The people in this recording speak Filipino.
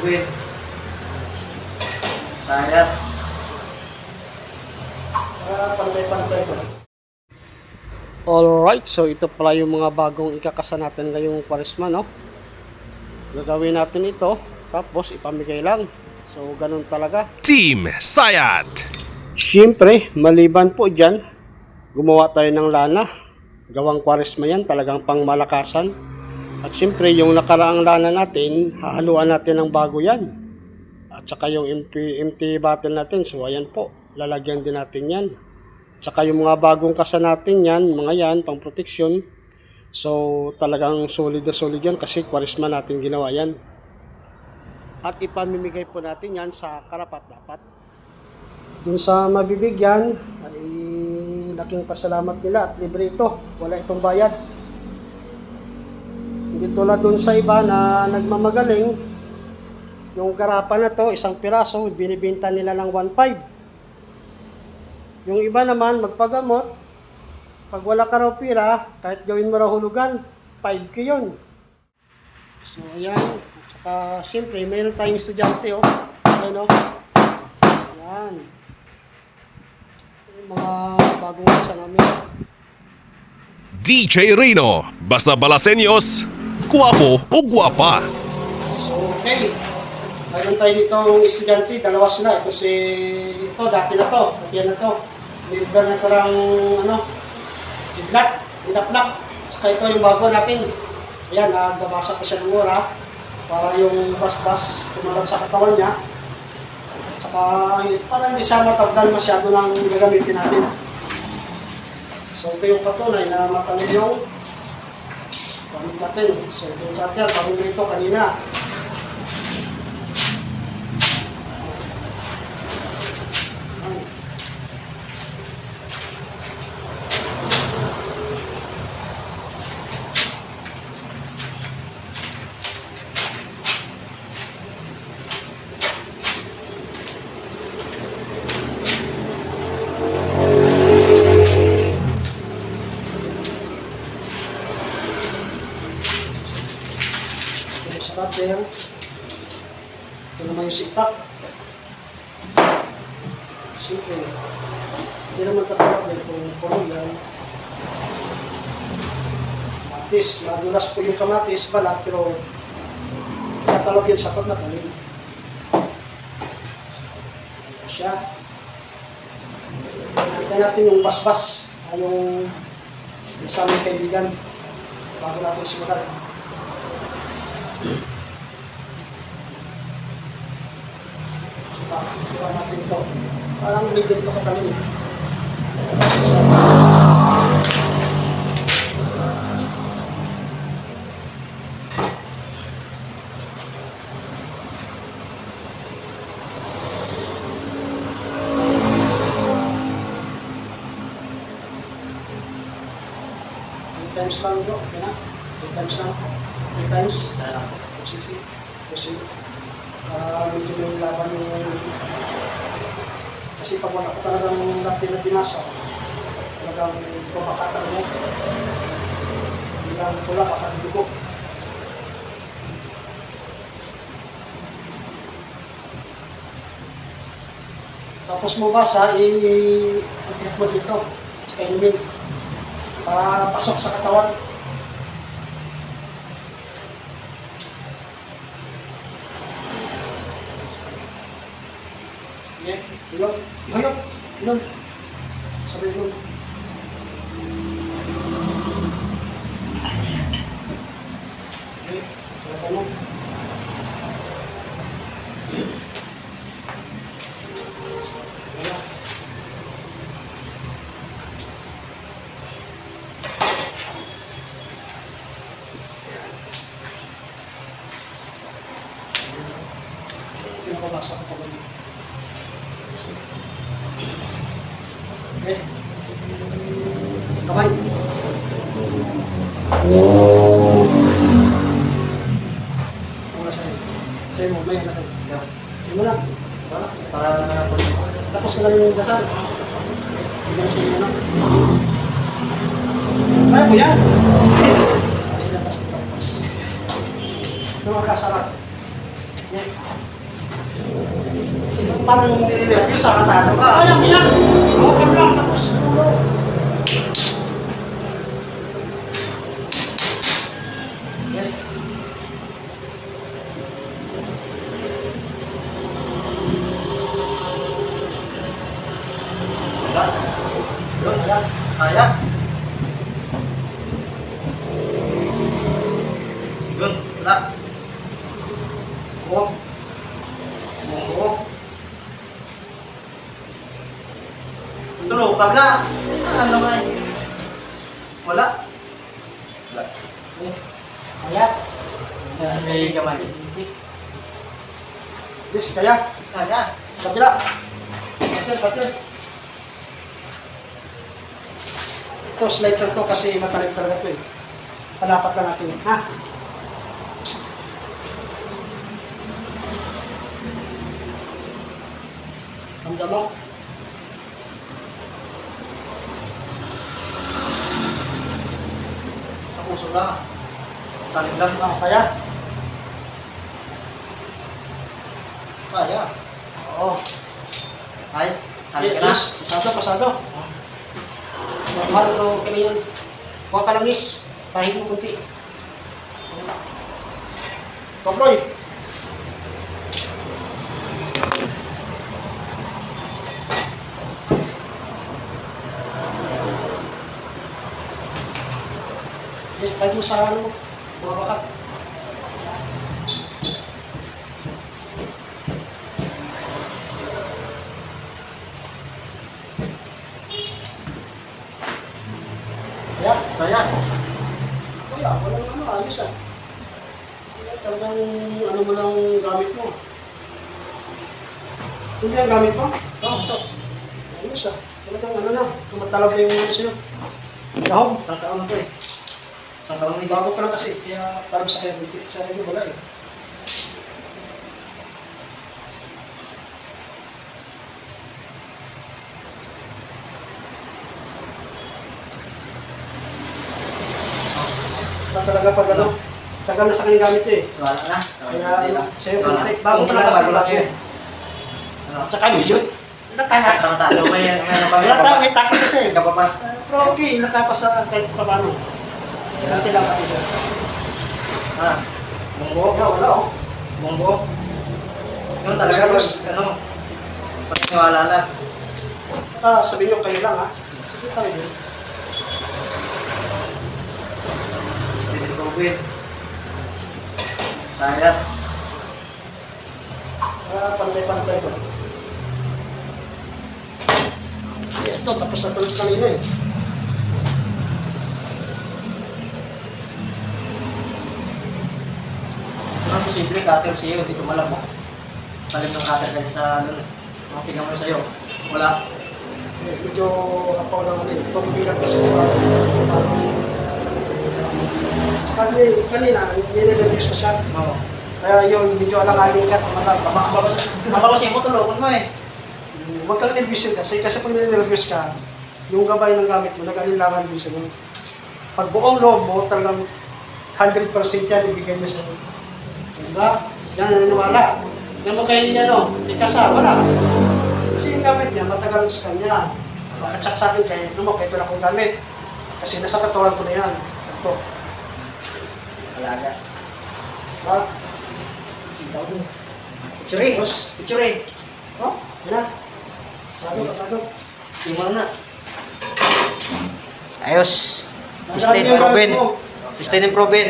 Wait. Sayat. Pantay-pantay ko. Alright, so ito pala yung mga bagong ikakasa natin ngayong Kwaresma, no? Gagawin natin ito, tapos ipamigay lang. So, ganun talaga. Team Sayat. Siyempre, maliban po dyan, gumawa tayo ng lana. Gawang Kwaresma yan, talagang pangmalakasan. At siyempre, yung nakaraang lana natin, hahaluan natin ng bago yan. At saka yung empty bottle natin, so ayan po, lalagyan din natin yan. Tsaka yung mga bagong kasa natin yan, mga yan, pang protection. So talagang solid na solid yan kasi Kwaresma natin ginawa yan. At ipamimigay po natin yan sa karapat-dapat. Dun sa mabibigyan, ay laking pasalamat nila at libre ito. Wala itong bayad. Hindi tulad dun sa iba na nagmamagaling, yung garapan na to, isang piraso, binibinta nila ng 1.5. Yung iba naman, magpagamot, pag wala ka raw pira, kahit gawin mo raw hulugan, 5K yun. So, ayan. At saka, siyempre, mayroon tayong estudyante, oh. Ayan, oh. Ayan. Yung mga bagong kasa namin. DJ Rino. Basta Balasenyos. Guwapo o guwapa. So, okay. Mayroon tayo ditong estudyante, dalawa sila. Ito dati na to, dati na to. Liver na parang, idlaplak. Saka ito yung bago natin. Ayan, nagbabasa ko siya ng mura para yung bas-bas tumarap sa katawan niya. At saka, para hindi siya matagdan masyado ng gagamitin natin. So, ito yung patunay na matalin yung pamit natin. So, ito yung charger, pamili ito kanina. Charger. Ito naman yung siktak. Siyempre, hindi naman tatawag din kung puno yan. Kamatis, madulas po yung kamatis, balat, pero tatawag yun sa pagnatalin. Ito siya. Nakita natin yung basbas, yung sa aming kaibigan, bago natin simulan. Iba natin ito. Parang medyo ito katalin. Times lang ito. Okay na? 3 times lang. 3 times. Sige. Kasi medyo yung laban yung kasi pag wala ko talagang natin na binasa talagang babakatan mo hindi lang pula baka dugo. Tapos mo basa i-treat mo dito sa inumin para pasok sa katawan. Yeah, ilong. Sabi ilong. Okay, sabi ilong. Wala. Pinapabasa ko pa ba dito? Okay. Kamay. Wala siya. Sa'yo mo, may anak. Sa'yo mo lang. Para tapos ka lang yung dasal. Hindi lang sa'yo mo lang. Kaya mo yan. Tapos. Ito ang kasarap. Parang nililipis sa Nakatalo ka. Kaya mo yan. Okay lang. Tapos. Wala. Yun, kaya. Kaya. Yun, wala. Buhok. Buhok. Tulog, kabla. Ano nga eh. Wala. Wala. Kaya. May kamay. Yes, kaya. Kaya. Kabila. Patir. Ito, slide lang to kasi matarik talaga ito eh. Palapat lang natin. Ha? Hamda mo. Sa puso lang. Salim lang. Ah, kaya? Kaya. Oo. Ay, salim ka na. Yes, pasado. Normal o kailangan. Huwag ka lang miss. Tahig mo kunti. Tobloy. Tahig mo sa ano, mga bakat. Kaya? Kaya. Kaya, walang ano, ayos ah. Kaya talagang ano mo lang gamit mo. Hindi ang gamit mo? Ito. Ayos ah. Talagang ano na, tumatalab na yung ano sa'yo. Dahog. Isang taon na to eh. Isang taon na Bago pa lang kasi, kaya parang sa kaya, sa kaya wala eh. Ba talaga pag ano, tagal na sa kanya gamit eh. Wala na. Kaya sa'yo, Wala. bago pa lang kasi bago. Ano? At saka medyo, nakaka. Nakatalo. May Wala tayo, may takot kasi. Ikaw pa pa. Pero okay, nakapas sa kahit pa paano. Kailangan kailangan ito. Ah. Bunggo. Wala oh. Bunggo. Yun talaga pag ano. Pagkiniwala lang. Sabihin nyo kayo lang ha. Sige tayo yun. Steven Robin. Sayat. Pantay-pantay ko. Ito, tapos na tulog kanina eh. Ano posible cutter sa'yo, hindi ko malam mo. Palim ng cutter kasi sa ano eh. Mga tingnan mo sa'yo. Wala. Medyo apaw lang ano eh. Pagbibilang kasi ko. Kanina, nire-release pa siya. Oo. Kaya yun, medyo alang-aling ka. Mababasin mo, tulungan mo eh. Huwag kang nervous kasi pag nire-release ka, yung gabay ng gamit mo, nag-alilangan din sa'yo. Pag buong loob mo, talagang 100% yan ibigay mo sa'yo. Diba? Yan, naniniwala. Yan mo kayo niya, no? Ikasa, wala. Kasi yung gamit niya, matagal sa kanya. Bakit sa akin kayo, no mo, kahit wala akong gamit. Kasi nasa katawan ko na yan. Ito. Alaga. Diba? Picture. Picture. Oh, yan na. Pasado. Simula na. Ayos. Steven Robin. Steven Robin.